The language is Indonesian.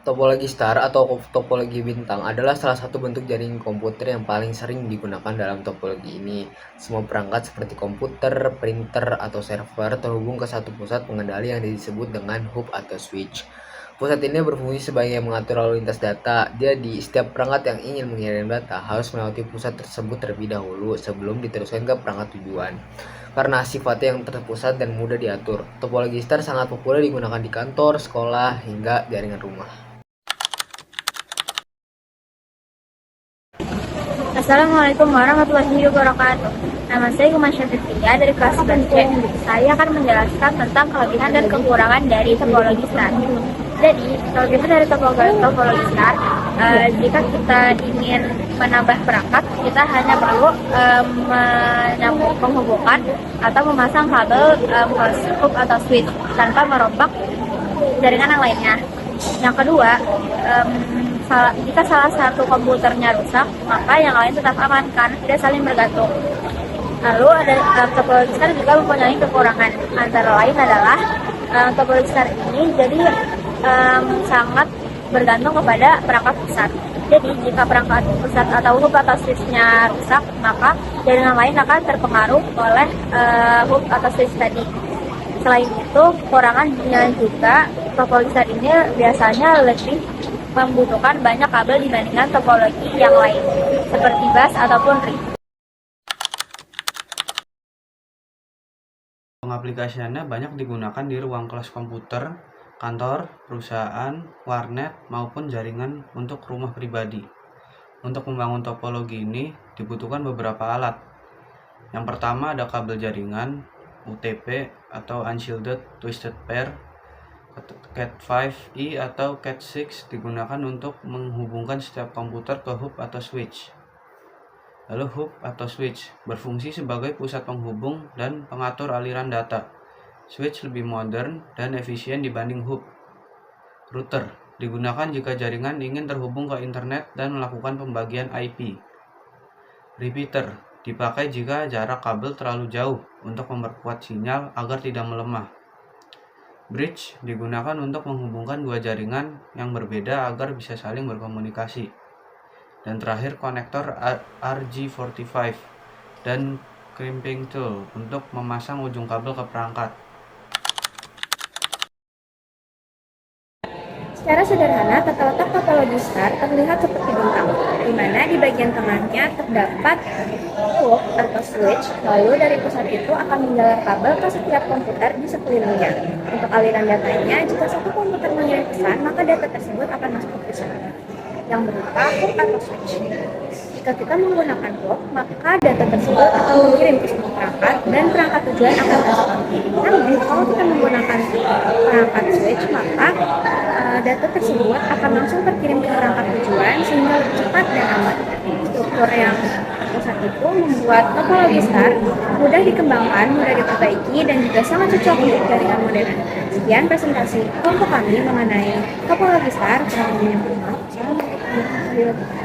Topologi star atau topologi bintang adalah salah satu bentuk jaringan komputer yang paling sering digunakan dalam topologi ini. Semua perangkat seperti komputer, printer, atau server terhubung ke satu pusat pengendali yang disebut dengan hub atau switch. Pusat ini berfungsi sebagai mengatur lalu lintas data. Jadi, setiap perangkat yang ingin mengirim data harus melewati pusat tersebut terlebih dahulu sebelum diteruskan ke perangkat tujuan. Karena sifatnya yang terpusat dan mudah diatur, topologi star sangat populer digunakan di kantor, sekolah, hingga jaringan rumah. Assalamualaikum warahmatullahi wabarakatuh. Nama saya Guma Syafia dari kelas 11C. Saya akan menjelaskan tentang kelebihan dan kekurangan dari topologi star. Jadi, kelebihan dari topologi star, jika kita ingin menambah perangkat, kita hanya perlu menghubungkan atau memasang kabel hub atau switch tanpa merombak jaringan yang lainnya. Yang kedua, jika salah satu komputernya rusak, maka yang lain tetap aman karena tidak saling bergantung. Lalu ada topologi star juga mempunyai kekurangan, antara lain adalah topologi star ini jadi sangat bergantung kepada perangkat pusat. Jadi jika perangkat pusat atau hub atau switch-nya rusak, maka jaringan lain akan terpengaruh oleh hub atau switch tadi. Selain itu, kekurangannya juga topologi star ini biasanya lebih membutuhkan banyak kabel dibandingkan topologi yang lain, seperti bus ataupun ring. Pengaplikasiannya banyak digunakan di ruang kelas komputer, kantor, perusahaan, warnet, maupun jaringan untuk rumah pribadi. Untuk membangun topologi ini dibutuhkan beberapa alat. Yang pertama ada kabel jaringan, UTP atau Unshielded Twisted Pair, Cat5e atau Cat6 digunakan untuk menghubungkan setiap komputer ke hub atau switch. Lalu hub atau switch berfungsi sebagai pusat penghubung dan pengatur aliran data. Switch lebih modern dan efisien dibanding hub. Router digunakan jika jaringan ingin terhubung ke internet dan melakukan pembagian IP. Repeater dipakai jika jarak kabel terlalu jauh untuk memperkuat sinyal agar tidak melemah. Bridge digunakan untuk menghubungkan dua jaringan yang berbeda agar bisa saling berkomunikasi. Dan terakhir konektor RG45 dan crimping tool untuk memasang ujung kabel ke perangkat. Secara sederhana, tata letak topologi star terlihat seperti bintang, di mana di bagian tengahnya terdapat hub atau switch, lalu dari pusat itu akan menjalar kabel ke setiap komputer di sekelilingnya. Untuk aliran datanya, jika satu komputer mengirim pesan, maka data tersebut akan masuk ke pusat yang berupa hub atau switch. Jika kita menggunakan hub, maka data tersebut akan mengirim ke semua perangkat dan perangkat tujuan akan masuk. Namun, kalau kita menggunakan perangkat switch, maka data tersebut akan langsung terkirim ke perangkat tujuan sehingga lebih cepat dan aman. Struktur yang pusat itu membuat topologi star mudah dikembangkan, mudah diperbaiki, dan juga sangat cocok untuk jaringan modern. Sekian presentasi kelompok kami mengenai topologi star. Assalamualaikum warahmatullahi wabarakatuh.